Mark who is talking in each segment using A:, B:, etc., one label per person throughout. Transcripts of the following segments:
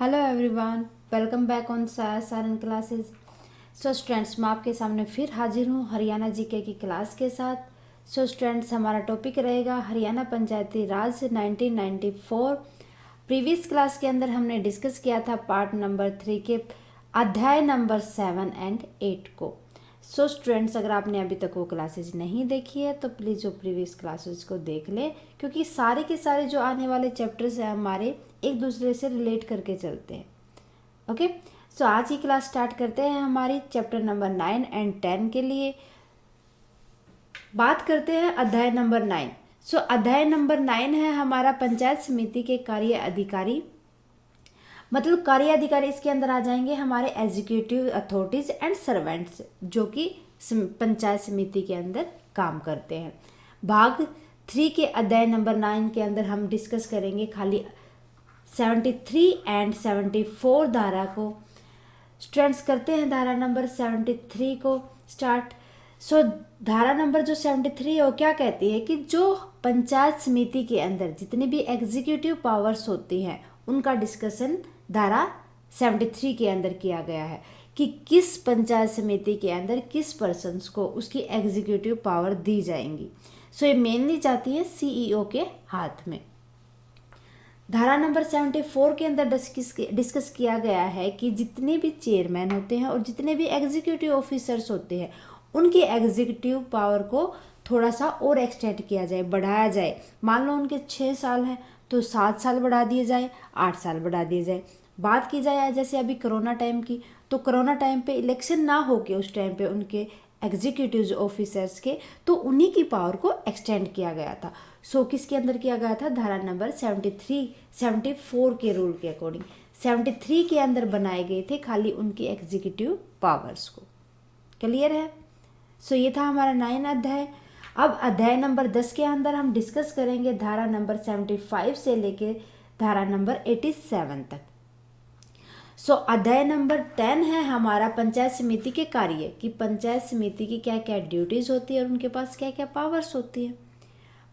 A: Hello everyone, welcome back on Saran classes. So students, मैं आपके सामने फिर हाजिर हूँ हरियाणा जीके की क्लास के साथ। सो स्टूडेंट्स, हमारा टॉपिक रहेगा हरियाणा पंचायती राज 1994। प्रीवियस क्लास के अंदर हमने डिस्कस किया था पार्ट नंबर 3 के अध्याय नंबर 7 एंड 8 को। सो स्टूडेंट्स, अगर आपने अभी तक वो क्लासेज नहीं देखी है तो प्लीज़ वो प्रीवियस क्लासेस को देख लें, क्योंकि सारे के सारे जो आने वाले चैप्टर्स हैं हमारे एक दूसरे से रिलेट करके चलते हैं। ओके, सो आज की क्लास स्टार्ट करते हैं हमारी चैप्टर नंबर 9 एंड 10 के लिए। बात करते हैं अध्याय नंबर 9। सो अध्याय नंबर 9 है हमारा पंचायत समिति के कार्य अधिकारी, मतलब कार्य अधिकारी। इसके अंदर आ जाएंगे हमारे एग्जीक्यूटिव अथॉरिटीज एंड सर्वेंट्स जो कि पंचायत समिति के अंदर काम करते हैं। भाग 3 के अध्याय नंबर 9 के अंदर हम डिस्कस करेंगे खाली 73 एंड 74 धारा को। स्टूडेंट्स, करते हैं धारा नंबर 73 को स्टार्ट। सो धारा नंबर जो 73 है वो क्या कहती है कि जो पंचायत समिति के अंदर जितनी भी एग्जीक्यूटिव पावर्स होती हैं उनका डिस्कशन धारा 73 के अंदर किया गया है कि किस पंचायत समिति के अंदर किस पर्सन्स को उसकी एग्जीक्यूटिव पावर दी जाएंगी। सो ये मेनली जाती है सीईओ के हाथ में। धारा नंबर 74 के अंदर डिस्कस किया गया है कि जितने भी चेयरमैन होते हैं और जितने भी एग्जीक्यूटिव ऑफिसर्स होते हैं उनकी एग्जीक्यूटिव पावर को थोड़ा सा और एक्सटेंड किया जाए, बढ़ाया जाए। मान लो उनके 6 साल हैं तो 7 साल बढ़ा दिए जाए, 8 साल बढ़ा दिए जाए। बात की जाए जैसे अभी कोरोना टाइम की, तो कोरोना टाइम पे इलेक्शन ना हो के उस टाइम पे उनके एग्जीक्यूटिव ऑफिसर्स के, तो उन्हीं की पावर को एक्सटेंड किया गया था। सो किसके अंदर किया गया था? धारा नंबर 74 के रूल के अकॉर्डिंग 73 के अंदर बनाए गए थे खाली उनकी एग्जीक्यूटिव पावर्स को। क्लियर है? सो ये था हमारा 9 अध्याय। अब अध्याय नंबर 10 के अंदर हम डिस्कस करेंगे धारा नंबर 75 से लेके धारा नंबर 87 तक। सो अध्याय नंबर 10 है हमारा पंचायत समिति के कार्य, कि पंचायत समिति की क्या क्या ड्यूटीज होती है और उनके पास क्या क्या पावर्स होती है।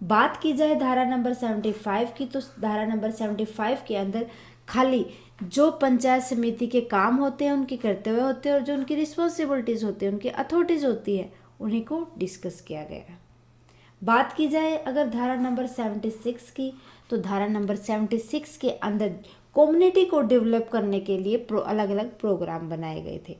A: बात की जाए धारा नंबर 75 की, तो धारा नंबर 75 के अंदर खाली जो पंचायत समिति के काम होते हैं, उनके कर्तव्य होते हैं और जो उनकी रिस्पॉन्सिबिलिटीज होती है, उनकी अथॉरिटीज होती है, उन्हीं को डिस्कस किया गया है। बात की जाए अगर धारा नंबर 76 की, तो धारा नंबर 76 के अंदर कम्युनिटी को डेवलप करने के लिए अलग अलग प्रोग्राम बनाए गए थे,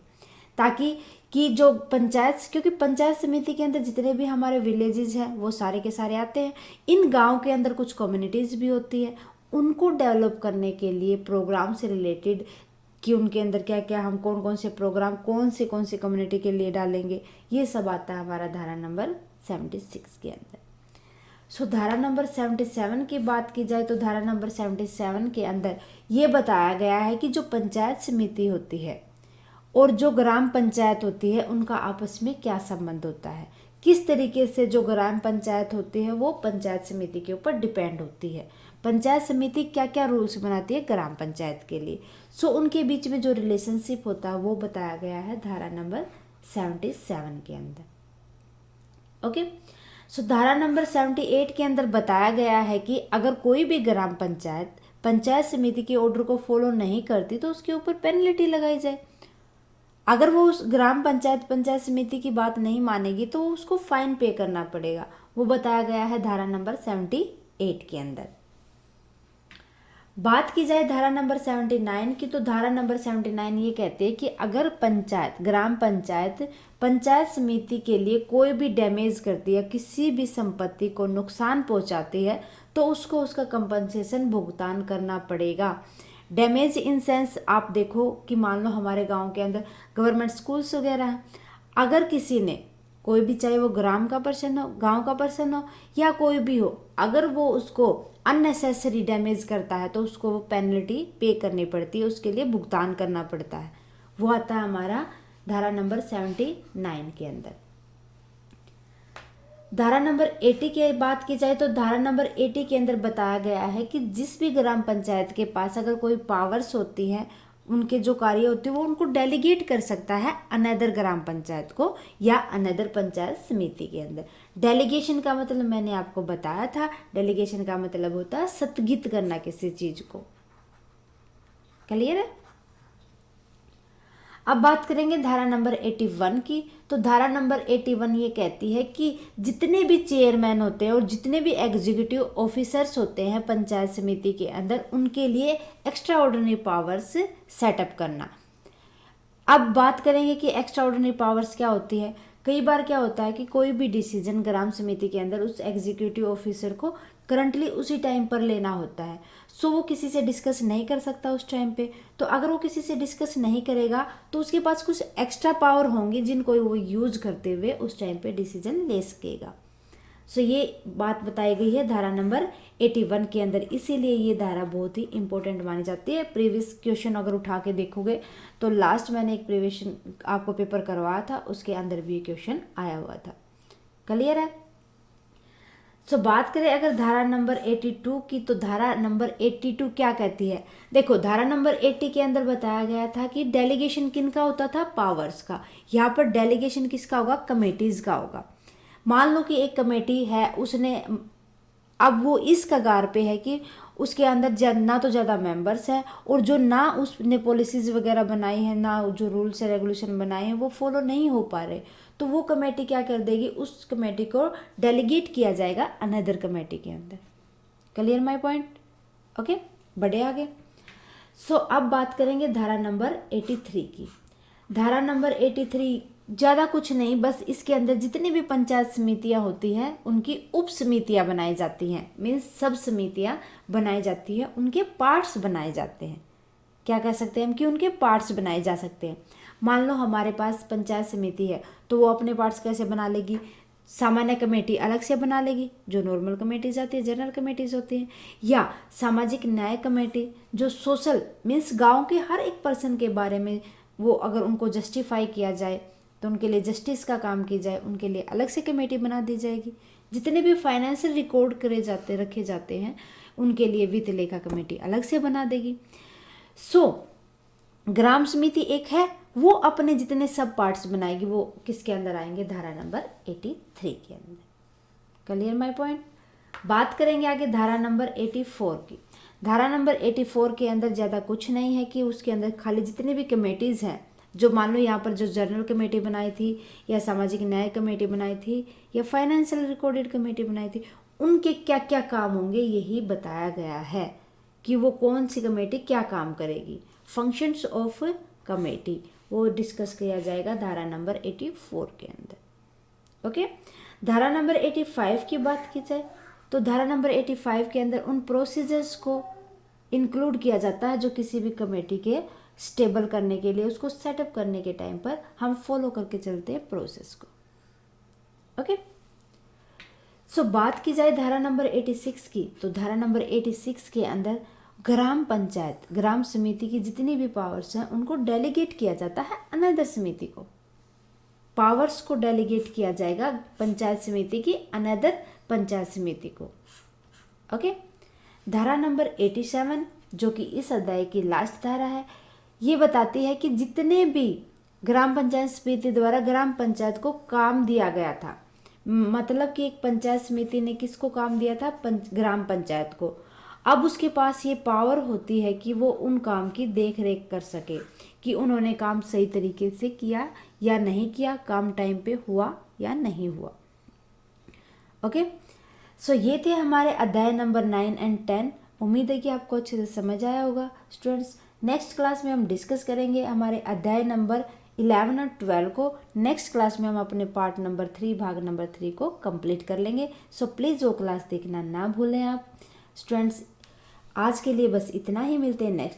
A: ताकि कि जो पंचायत, क्योंकि पंचायत समिति के अंदर जितने भी हमारे विलेजेस हैं वो सारे के सारे आते हैं। इन गांव के अंदर कुछ कम्युनिटीज़ भी होती है, उनको डेवलप करने के लिए प्रोग्राम से रिलेटेड कि उनके अंदर क्या क्या, हम कौन कौन से प्रोग्राम कौन से कम्युनिटी के लिए डालेंगे, ये सब आता है हमारा धारा नंबर 76 के अंदर। सो धारा नंबर 77 की बात की जाए तो धारा नंबर 77 के अंदर ये बताया गया है कि जो पंचायत समिति होती है और जो ग्राम पंचायत होती है उनका आपस में क्या संबंध होता है, किस तरीके से जो ग्राम पंचायत होती है वो पंचायत समिति के ऊपर डिपेंड होती है, पंचायत समिति क्या क्या रूल्स बनाती है ग्राम पंचायत के लिए। सो उनके बीच में जो रिलेशनशिप होता है वो बताया गया है धारा नंबर 77 के अंदर। ओके, सो धारा नंबर 78 के अंदर बताया गया है कि अगर कोई भी ग्राम पंचायत पंचायत समिति के ऑर्डर को फॉलो नहीं करती तो उसके ऊपर पेनल्टी लगाई जाए। अगर वो उस ग्राम पंचायत पंचायत समिति की बात नहीं मानेगी तो उसको फाइन पे करना पड़ेगा, वो बताया गया है धारा नंबर 78 के अंदर। बात की जाए धारा नंबर 79 की, तो धारा नंबर 79 ये कहते हैं कि अगर पंचायत ग्राम पंचायत पंचायत समिति के लिए कोई भी डैमेज करती है, किसी भी संपत्ति को नुकसान पहुंचाती है, तो उसको उसका कंपनसेशन भुगतान करना पड़ेगा। डैमेज इन सेंस आप देखो कि मान लो हमारे गांव के अंदर गवर्नमेंट स्कूल्स वगैरह हैं, अगर किसी ने, कोई भी, चाहे वो ग्राम का पर्सन हो, गांव का पर्सन हो या कोई भी हो, अगर वो उसको अननेसेसरी डैमेज करता है तो उसको वो पेनल्टी पे करनी पड़ती है, उसके लिए भुगतान करना पड़ता है। वो आता है हमारा धारा नंबर 79 के अंदर। धारा नंबर 80 की बात की जाए तो धारा नंबर 80 के अंदर बताया गया है कि जिस भी ग्राम पंचायत के पास अगर कोई पावर्स होती हैं, उनके जो कार्य होते हैं वो उनको डेलीगेट कर सकता है अनदर ग्राम पंचायत को या अनदर पंचायत समिति के अंदर। डेलीगेशन का मतलब मैंने आपको बताया था, डेलीगेशन का मतलब होता है स्थगित करना किसी चीज को। क्लियर है। अब बात करेंगे धारा नंबर 81 की। तो धारा नंबर 81 ये कहती है कि जितने भी चेयरमैन होते हैं और जितने भी एग्जीक्यूटिव ऑफिसर्स होते हैं पंचायत समिति के अंदर, उनके लिए एक्स्ट्रा ऑर्डिनरी पावर्स सेटअप करना। अब बात करेंगे कि एक्स्ट्रा ऑर्डिनरी पावर्स क्या होती है। कई बार क्या होता है कि कोई भी डिसीजन ग्राम समिति के अंदर उस एग्जीक्यूटिव ऑफिसर को करंटली उसी टाइम पर लेना होता है, सो वो किसी से डिस्कस नहीं कर सकता उस टाइम पे। तो अगर वो किसी से डिस्कस नहीं करेगा तो उसके पास कुछ एक्स्ट्रा पावर होंगी जिनको वो यूज करते हुए उस टाइम पे डिसीजन ले सकेगा। सो ये बात बताई गई है धारा नंबर 81 के अंदर, इसीलिए ये धारा बहुत ही इंपॉर्टेंट मानी जाती है। प्रीवियस क्वेश्चन अगर उठा के देखोगे तो लास्ट मैंने एक प्रीवियस आपको पेपर करवाया था, उसके अंदर भी ये क्वेश्चन आया हुआ था। क्लियर है। सो बात करें अगर धारा नंबर 82 की, तो धारा नंबर 82 क्या कहती है। देखो धारा नंबर 80 के अंदर बताया गया था कि डेलीगेशन किनका होता था, पावर्स का। यहाँ पर डेलीगेशन किसका होगा, कमेटीज का होगा। मान लो कि एक कमेटी है, उसने अब वो इस कगार पे है कि उसके अंदर ना तो ज़्यादा मेंबर्स हैं और जो ना उसने पॉलिसीज़ वगैरह बनाई हैं, ना जो रूल्स एंड रेगुलेशन बनाए हैं वो फॉलो नहीं हो पा रहे, तो वो कमेटी क्या कर देगी, उस कमेटी को डेलीगेट किया जाएगा अनदर कमेटी के अंदर। Clear my point. ओके, बढ़े आगे। सो अब बात करेंगे धारा नंबर 83 की। धारा नंबर 83 ज़्यादा कुछ नहीं, बस इसके अंदर जितनी भी पंचायत समितियां होती हैं उनकी उप समितियां बनाई जाती हैं, मीन्स सब समितियां बनाई जाती हैं, उनके पार्ट्स बनाए जाते हैं। क्या कह सकते हैं हम कि उनके पार्ट्स बनाए जा सकते हैं। मान लो हमारे पास पंचायत समिति है तो वो अपने पार्ट्स कैसे बना लेगी, सामान्य कमेटी अलग से बना लेगी जो नॉर्मल कमेटीज आती है, जनरल कमेटीज होती हैं, या सामाजिक न्याय कमेटी जो सोशल मीन्स गाँव के हर एक पर्सन के बारे में वो अगर उनको जस्टिफाई किया जाए तो उनके लिए जस्टिस का काम की जाए, उनके लिए अलग से कमेटी बना दी जाएगी। जितने भी फाइनेंशियल रिकॉर्ड रखे जाते हैं उनके लिए वित्त लेखा कमेटी अलग से बना देगी। सो ग्राम समिति एक है, वो अपने जितने सब पार्ट्स बनाएगी, वो किसके अंदर आएंगे, धारा नंबर 83 के अंदर। Clear my point. बात करेंगे आगे धारा नंबर 84 की। धारा नंबर 84 के अंदर ज़्यादा कुछ नहीं है कि उसके अंदर खाली जितने भी कमेटीज़ हैं, जो मान लो यहाँ पर जो जनरल कमेटी बनाई थी या सामाजिक न्याय कमेटी बनाई थी या फाइनेंशियल रिकॉर्डेड कमेटी बनाई थी, उनके क्या क्या काम होंगे यही बताया गया है कि वो कौन सी कमेटी क्या काम करेगी। फंक्शंस ऑफ कमेटी वो डिस्कस किया जाएगा धारा नंबर 84 के अंदर। ओके, धारा नंबर 85 की बात की जाए तो धारा नंबर 85 के अंदर उन प्रोसीजर्स को इंक्लूड किया जाता है जो किसी भी कमेटी के स्टेबल करने के लिए, उसको सेटअप करने के टाइम पर हम फॉलो करके चलते हैं प्रोसेस को। ओके, सो बात की जाए धारा नंबर 86 की, तो धारा नंबर 86 के अंदर ग्राम पंचायत, ग्राम समिति की जितनी भी पावर्स हैं उनको डेलीगेट किया जाता है अनदर समिति को। पावर्स को डेलीगेट किया जाएगा पंचायत समिति की अनदर पंचायत समिति को। ओके, धारा नंबर 87 जो कि इस अध्याय की लास्ट धारा है, ये बताती है कि जितने भी ग्राम पंचायत समिति द्वारा ग्राम पंचायत को काम दिया गया था, मतलब कि एक पंचायत समिति ने किसको काम दिया था, ग्राम पंचायत को, अब उसके पास ये पावर होती है कि वो उन काम की देख रेख कर सके कि उन्होंने काम सही तरीके से किया या नहीं किया, काम टाइम पे हुआ या नहीं हुआ। ओके, सो ये थे हमारे अध्याय नंबर 9 एंड 10। उम्मीद है कि आपको अच्छे से समझ आया होगा स्टूडेंट्स। नेक्स्ट क्लास में हम डिस्कस करेंगे हमारे अध्याय नंबर 11 और 12 को। नेक्स्ट क्लास में हम अपने पार्ट नंबर 3 भाग नंबर 3 को कंप्लीट कर लेंगे। सो प्लीज़ वो क्लास देखना ना भूलें आप स्टूडेंट्स। आज के लिए बस इतना ही, मिलते हैं नेक्स्ट